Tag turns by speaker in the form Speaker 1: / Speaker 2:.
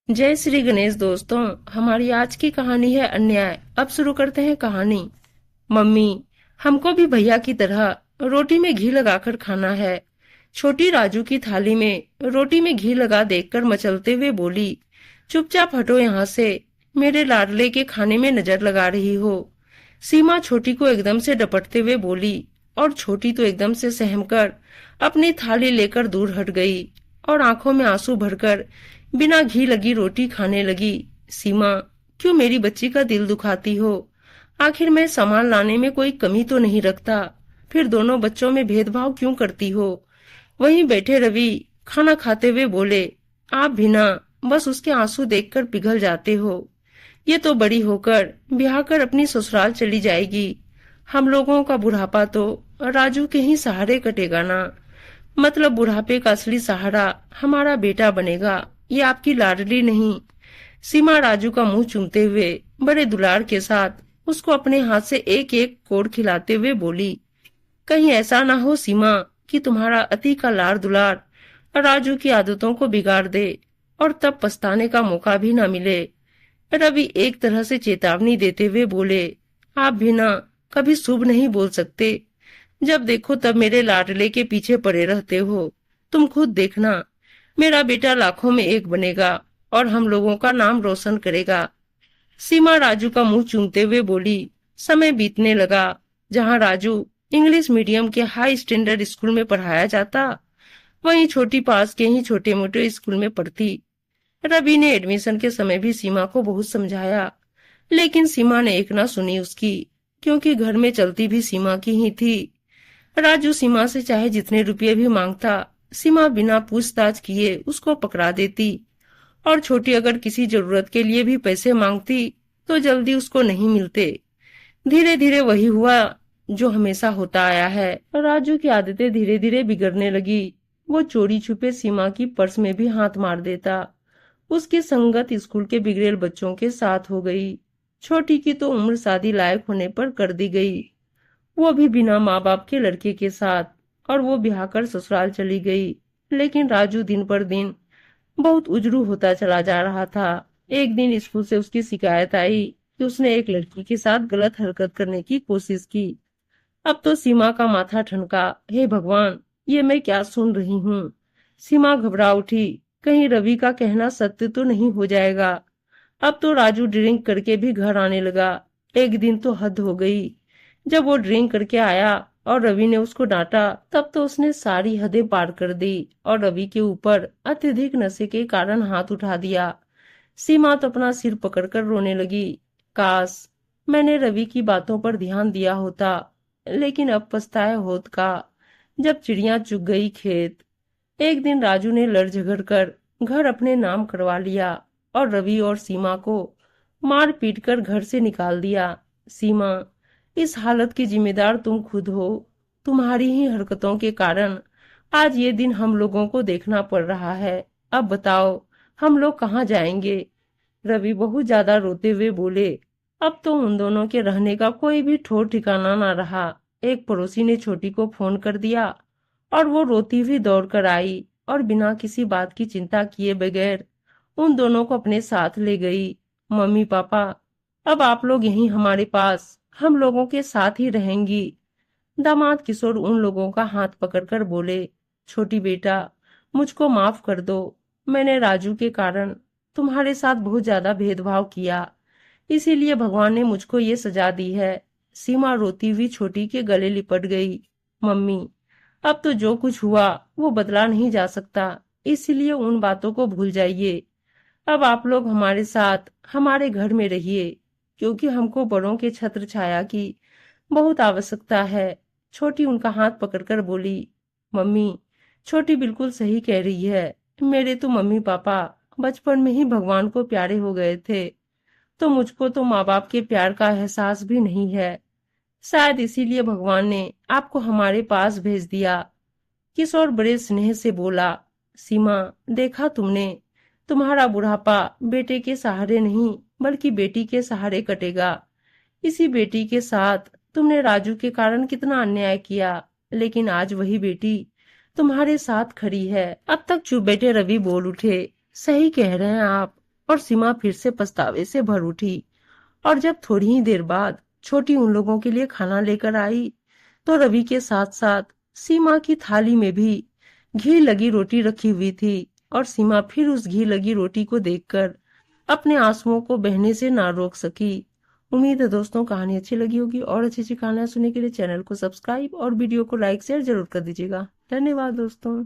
Speaker 1: जय श्री गणेश दोस्तों। हमारी आज की कहानी है अन्याय। अब शुरू करते हैं कहानी। मम्मी, हमको भी भैया की तरह रोटी में घी लगाकर खाना है। छोटी राजू की थाली में रोटी में घी लगा देखकर मचलते हुए बोली, चुपचाप हटो यहाँ से, मेरे लाडले के खाने में नजर लगा रही हो। सीमा छोटी को एकदम से डपटते हुए बोली और छोटी तो एकदम से सहमकर अपनी थाली लेकर दूर हट गई और आंखों में आंसू भरकर बिना घी लगी रोटी खाने लगी। सीमा, क्यों मेरी बच्ची का दिल दुखाती हो? आखिर मैं सामान लाने में कोई कमी तो नहीं रखता, फिर दोनों बच्चों में भेदभाव क्यों करती हो? वहीं बैठे रवि खाना खाते हुए बोले, आप भी ना, बस उसके आंसू देखकर पिघल जाते हो। ये तो बड़ी होकर ब्याह कर अपनी ससुराल चली जाएगी। हम लोगों का बुढ़ापा तो राजू के ही सहारे कटेगा ना। मतलब बुढ़ापे का असली सहारा हमारा बेटा बनेगा, ये आपकी लाडली नहीं। सीमा राजू का मुंह चूमते हुए बड़े दुलार के साथ उसको अपने हाथ से एक एक कोड़ खिलाते हुए बोली, कहीं ऐसा ना हो सीमा कि तुम्हारा अति का लाड़ दुलार राजू की आदतों को बिगाड़ दे और तब पछताने का मौका भी ना मिले। रवि एक तरह से चेतावनी देते हुए बोले, आप भी ना कभी शुभ नहीं बोल सकते। जब देखो तब मेरे लाडले के पीछे पड़े रहते हो। तुम खुद देखना, मेरा बेटा लाखों में एक बनेगा और हम लोगों का नाम रोशन करेगा। सीमा राजू का मुंह चूमते हुए बोली। समय बीतने लगा। जहाँ राजू इंग्लिश मीडियम के हाई स्टैंडर्ड स्कूल में पढ़ाया जाता, वहीं छोटी पास के ही छोटे मोटे स्कूल में पढ़ती। रवि ने एडमिशन के समय भी सीमा को बहुत समझाया, लेकिन सीमा ने एक ना सुनी उसकी, क्योंकि घर में चलती भी सीमा की ही थी। राजू सीमा से चाहे जितने रुपये भी मांगता, सीमा बिना पूछताछ किए उसको पकड़ा देती, और छोटी अगर किसी जरूरत के लिए भी पैसे मांगती तो जल्दी उसको नहीं मिलते। धीरे धीरे वही हुआ जो हमेशा होता आया है। राजू की आदतें धीरे धीरे बिगड़ने लगी। वो चोरी छुपे सीमा की पर्स में भी हाथ मार देता। उसकी संगत स्कूल के बिगड़ेल बच्चों के साथ हो गई। छोटी की तो उम्र शादी लायक होने पर कर दी गई, वो भी बिना माँ बाप के लड़के के साथ, और वो ब्याह कर ससुराल चली गई। लेकिन राजू दिन पर दिन बहुत उजरू होता चला जा रहा था। एक दिन स्कूल से उसकी शिकायत आई कि उसने एक लड़की के साथ गलत हरकत करने की कोशिश की। अब तो सीमा का माथा ठनका। हे भगवान, ये मैं क्या सुन रही हूँ? सीमा घबरा उठी, कहीं रवि का कहना सत्य तो नहीं हो जाएगा। अब तो राजू ड्रिंक करके भी घर आने लगा। एक दिन तो हद हो गई। जब वो ड्रिंक करके आया और रवि ने उसको डांटा, तब तो उसने सारी हदें पार कर दी और रवि के ऊपर अत्यधिक नशे के कारण हाथ उठा दिया। सीमा तो अपना सिर पकड़कर रोने लगी। काश मैंने रवि की बातों पर ध्यान दिया होता, लेकिन अब पछताए होत का, जब चिड़िया चुग गई खेत। एक दिन राजू ने लड़ झगड़ कर घर अपने नाम करवा लिया और रवि और सीमा को मार पीट कर घर से निकाल दिया। सीमा, इस हालत की जिम्मेदार तुम खुद हो। तुम्हारी ही हरकतों के कारण आज ये दिन हम लोगों को देखना पड़ रहा है। अब बताओ, हम लोग कहाँ जाएंगे? रवि बहुत ज्यादा रोते हुए बोले। अब तो उन दोनों के रहने का कोई भी ठौर ठिकाना ना रहा। एक पड़ोसी ने छोटी को फोन कर दिया और वो रोती हुई दौड़ कर आई और बिना किसी बात की चिंता किए बगैर उन दोनों को अपने साथ ले गई। मम्मी पापा, अब आप लोग यहीं हमारे पास हम लोगों के साथ ही रहेंगी। दामाद किशोर उन लोगों का हाथ पकड़कर बोले, छोटी बेटा, मुझको माफ कर दो। मैंने राजू के कारण तुम्हारे साथ बहुत ज्यादा भेदभाव किया, इसीलिए भगवान ने मुझको ये सजा दी है। सीमा रोती हुई छोटी के गले लिपट गई। मम्मी, अब तो जो कुछ हुआ वो बदला नहीं जा सकता, इसीलिए उन बातों को भूल जाइए। अब आप लोग हमारे साथ हमारे घर में रहिए, क्योंकि हमको बड़ों के छत्र छाया की बहुत आवश्यकता है। छोटी उनका हाथ पकड़कर बोली, मम्मी, छोटी बिल्कुल सही कह रही है। मेरे तो मम्मी पापा बचपन में ही भगवान को प्यारे हो गए थे, तो मुझको तो माँ बाप के प्यार का एहसास भी नहीं है। शायद इसीलिए भगवान ने आपको हमारे पास भेज दिया। किशोर बड़े स्नेह से बोला, सीमा, देखा तुमने, तुम्हारा बुढ़ापा बेटे के सहारे नहीं बल्कि बेटी के सहारे कटेगा। इसी बेटी के साथ तुमने राजू के कारण कितना अन्याय किया, लेकिन आज वही बेटी तुम्हारे साथ खड़ी है। अब तक चुप बैठे रवि बोल उठे, सही कह रहे हैं आप। और सीमा फिर से पछतावे से भर उठी। और जब थोड़ी ही देर बाद छोटी उन लोगों के लिए खाना लेकर आई तो रवि के साथ साथ सीमा की थाली में भी घी लगी रोटी रखी हुई थी। और सीमा फिर उस घी लगी रोटी को देखकर अपने आंसुओं को बहने से ना रोक सकी। उम्मीद है दोस्तों कहानी अच्छी लगी होगी, और अच्छी अच्छी कहानियां सुनने के लिए चैनल को सब्सक्राइब और वीडियो को लाइक शेयर जरूर कर दीजिएगा। धन्यवाद दोस्तों।